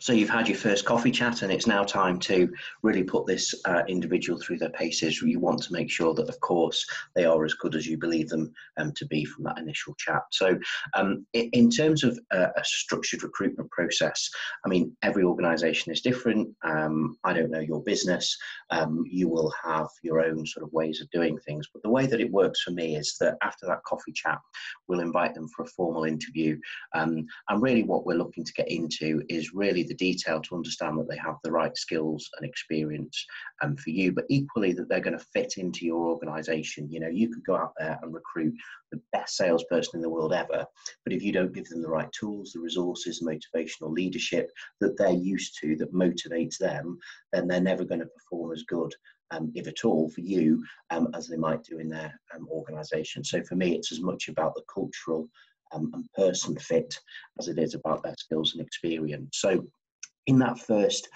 So you've had your first coffee chat, and it's now time to really put this individual through their paces. You want to make sure that, of course, they are as good as you believe them to be from that initial chat. So in terms of a structured recruitment process, I mean, every organisation is different. I don't know your business. You will have your own sort of ways of doing things. But the way that it works for me is that after that coffee chat, we'll invite them for a formal interview. And really what we're looking to get into is really the detail to understand that they have the right skills and experience for you, but equally that they're going to fit into your organisation. You know, you could go out there and recruit the best salesperson in the world ever, but if you don't give them the right tools, the resources, motivational leadership that they're used to, that motivates them, then they're never going to perform as good, if at all, for you as they might do in their organisation. So for me, it's as much about the cultural and person fit as it is about their skills and experience. So in that first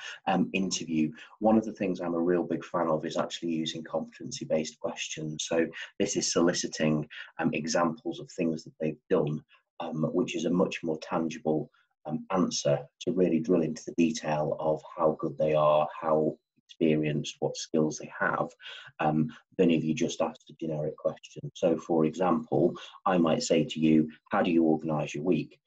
interview, one of the things I'm a real big fan of is actually using competency-based questions. So this is soliciting examples of things that they've done, which is a much more tangible answer to really drill into the detail of how good they are, how experienced, what skills they have, than if you just asked a generic question. So for example, I might say to you, how do you organise your week?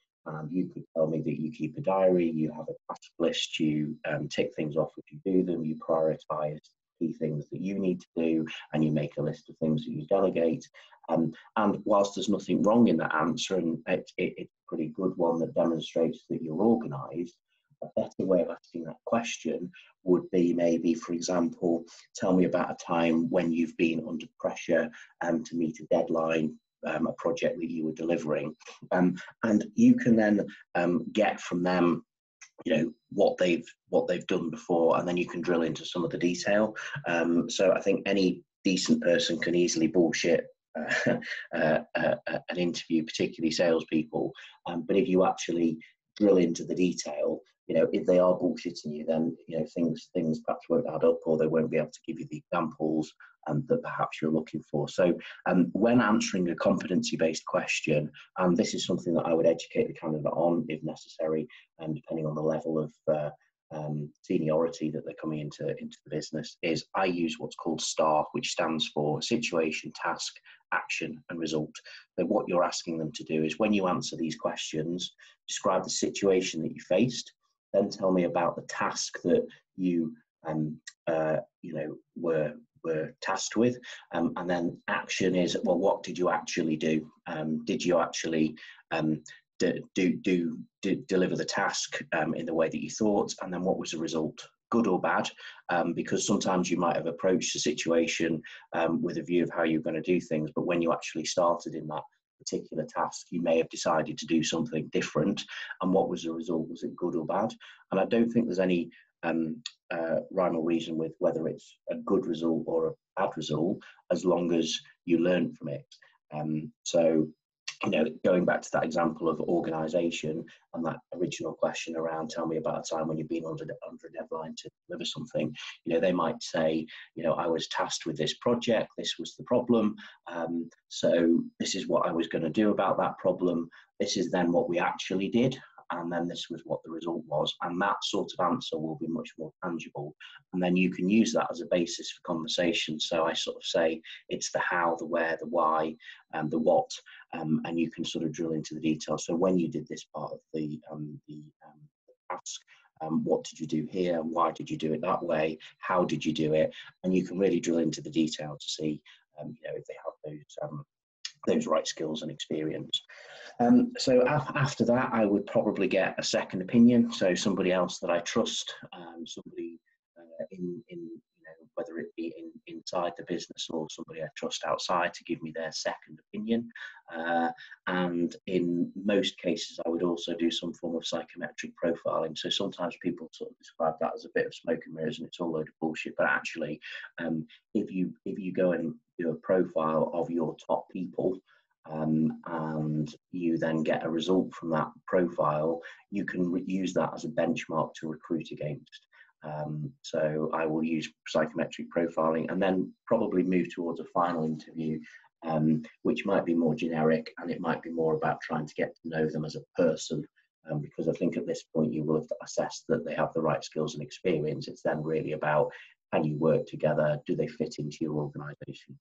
You could tell me that you keep a diary, you have a task list, you tick things off if you do them, you prioritise key things that you need to do, and you make a list of things that you delegate. And whilst there's nothing wrong in that answer, and it's a pretty good one that demonstrates that you're organised, a better way of asking that question would be maybe, for example, tell me about a time when you've been under pressure to meet a deadline, a project that you were delivering, and you can then get from them, you know, what they've done before, and then you can drill into some of the detail. So I think any decent person can easily bullshit an interview, particularly salespeople. But if you actually drill into the detail, you know, if they are bullshitting you, then, you know, things perhaps won't add up, or they won't be able to give you the examples that perhaps you're looking for. So when answering a competency-based question, and this is something that I would educate the candidate on if necessary, depending on the level of seniority that they're coming into the business, is I use what's called STAR, which stands for situation, task, action and result. So what you're asking them to do is, when you answer these questions, describe the situation that you faced, then tell me about the task that you were tasked with, and then action is, well, what did you actually do? Did you actually deliver the task in the way that you thought? And then what was the result, good or bad? Because sometimes you might have approached the situation with a view of how you're going to do things, but when you actually started in that particular task, you may have decided to do something different. And what was the result? Was it good or bad? And I don't think there's any rhyme or reason with whether it's a good result or a bad result, as long as you learn from it. So, you know, going back to that example of organisation and that original question around, tell me about a time when you've been under a deadline to deliver something, you know, they might say, you know, I was tasked with this project, this was the problem, so this is what I was going to do about that problem, this is then what we actually did, and then this was what the result was. And that sort of answer will be much more tangible, and then you can use that as a basis for conversation. So I sort of say it's the how, the where, the why, and the what, and you can sort of drill into the details. So when you did this part of the task, what did you do here? Why did you do it that way? How did you do it? And you can really drill into the detail to see, you know, if they have those right skills and experience. So after that, I would probably get a second opinion. So somebody else that I trust, somebody in you know, whether it be inside the business or somebody I trust outside, to give me their second opinion. And in most cases, I would also do some form of psychometric profiling. So sometimes people sort of describe that as a bit of smoke and mirrors and it's all a load of bullshit. But actually, if you go and do a profile of your top people, and you then get a result from that profile, you can use that as a benchmark to recruit against. So I will use psychometric profiling and then probably move towards a final interview, which might be more generic, and it might be more about trying to get to know them as a person because I think at this point you will have assessed that they have the right skills and experience. It's then really about, can you work together? Do they fit into your organisation?